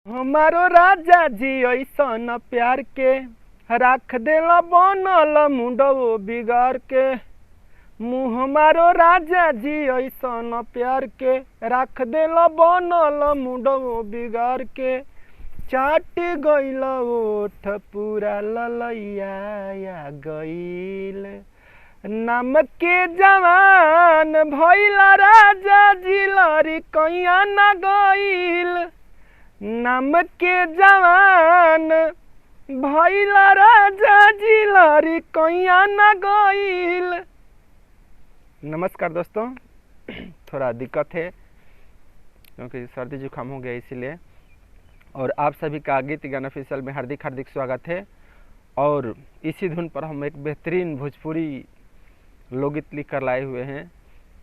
हमारो राजा जी ऐसन प्यार के राख देला बनल मुंडो बिगाड़ के। मुँह हमारो राजा जी ऐसन प्यार के राख देला बनल मुंडो बिगाड़ के। चाट गइल ओठ पूरा ललैया गइल। नाम के जवान भइला राजा जी लरी कैया न गइल। नाम के जवान भइला राजा जी लरी कैया न गइल। नमस्कार दोस्तों, थोड़ा दिक्कत है क्योंकि सर्दी जुकाम हो गया इसीलिए। और आप सभी का गीत गाना ऑफिशियल में हार्दिक हार्दिक स्वागत है। और इसी धुन पर हम एक बेहतरीन भोजपुरी लोकगीत लिख कर लाए हुए हैं।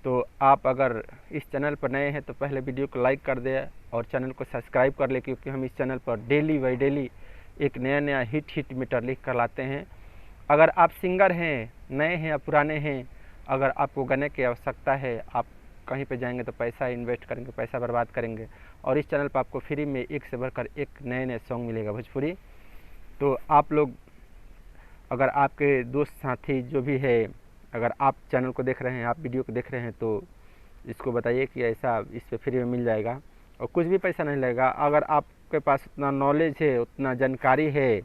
तो आप अगर इस चैनल पर नए हैं तो पहले वीडियो को लाइक कर दें और चैनल को सब्सक्राइब कर लें, क्योंकि हम इस चैनल पर डेली बाई डेली एक नया नया हिट मीटर लिख कर लाते हैं। अगर आप सिंगर हैं, नए हैं या पुराने हैं, अगर आपको गाने की आवश्यकता है, आप कहीं पे जाएंगे तो पैसा इन्वेस्ट करेंगे, पैसा बर्बाद करेंगे, और इस चैनल पर आपको फ्री में एक से बढ़कर एक नए नए सॉन्ग मिलेगा भोजपुरी। तो आप लोग, अगर आपके दोस्त साथी जो भी है, अगर आप चैनल को देख रहे हैं, आप वीडियो को देख रहे हैं, तो इसको बताइए कि ऐसा इस पे फ्री में मिल जाएगा और कुछ भी पैसा नहीं लगेगा। अगर आपके पास उतना नॉलेज है, उतना जानकारी है,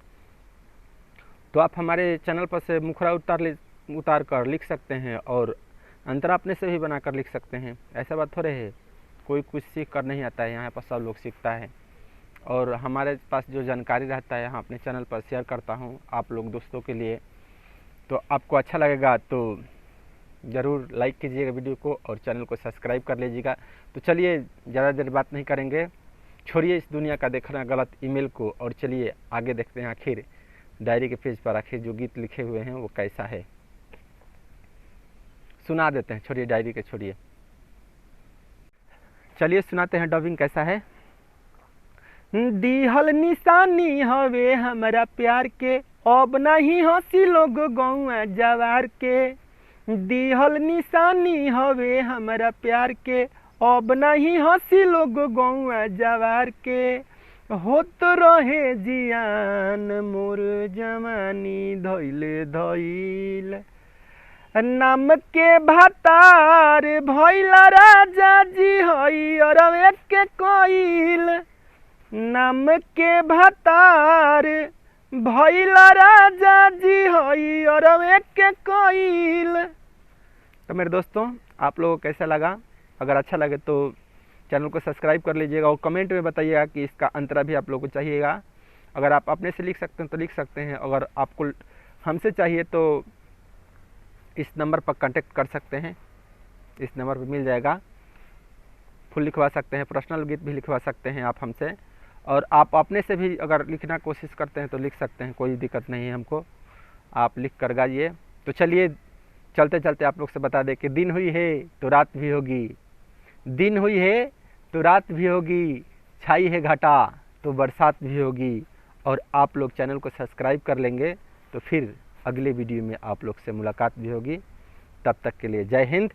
तो आप हमारे चैनल पर से मुखरा उतार कर लिख सकते हैं और अंतरा अपने से भी बनाकर लिख सकते हैं। ऐसा बात थोड़े है, कोई कुछ सीख कर नहीं आता है, यहाँ पर सब लोग सीखता है। और हमारे पास जो जानकारी रहता है यहाँ अपने चैनल पर शेयर करता हूँ आप लोग दोस्तों के लिए। तो आपको अच्छा लगेगा तो ज़रूर लाइक कीजिएगा वीडियो को और चैनल को सब्सक्राइब कर लीजिएगा। तो चलिए ज़्यादा देर बात नहीं करेंगे, छोड़िए इस दुनिया का देखना गलत ईमेल को और चलिए आगे देखते हैं आखिर डायरी के पेज पर आखिर जो गीत लिखे हुए हैं वो कैसा है, सुना देते हैं। छोड़िए डायरी के, छोड़िए, चलिए सुनाते हैं डबिंग कैसा है। दिहल निशानी हवे हमारा प्यार के, अब नहीं हंसी लोग गौआ जवार के। दिहल निशानी हवे हमारा प्यार के, अब नहीं हंसी लोग गौआ जवार के। होत रहे जियान मोर जवानी धइले धइल। नाम के भातार भइला राजा जी हई अरवे के कोइल। नाम के भातार भइला राजा जी हई अरवे के कोइल। तो मेरे दोस्तों, आप लोगों को कैसा लगा? अगर अच्छा लगे तो चैनल को सब्सक्राइब कर लीजिएगा और कमेंट में बताइएगा कि इसका अंतरा भी आप लोगों को चाहिएगा। अगर आप अपने से लिख सकते हैं तो लिख सकते हैं, अगर आपको हमसे चाहिए तो इस नंबर पर कांटेक्ट कर सकते हैं, इस नंबर पर मिल जाएगा। फुल लिखवा सकते हैं, पर्सनल गीत भी लिखवा सकते हैं आप हमसे। और आप अपने से भी अगर लिखना कोशिश करते हैं तो लिख सकते हैं, कोई दिक्कत नहीं है हमको, आप लिख कर गाइए। तो चलिए चलते चलते आप लोग से बता दें कि दिन हुई है तो रात भी होगी, दिन हुई है तो रात भी होगी, छाई है घटा तो बरसात भी होगी। और आप लोग चैनल को सब्सक्राइब कर लेंगे तो फिर अगले वीडियो में आप लोग से मुलाकात भी होगी। तब तक के लिए जय हिंद,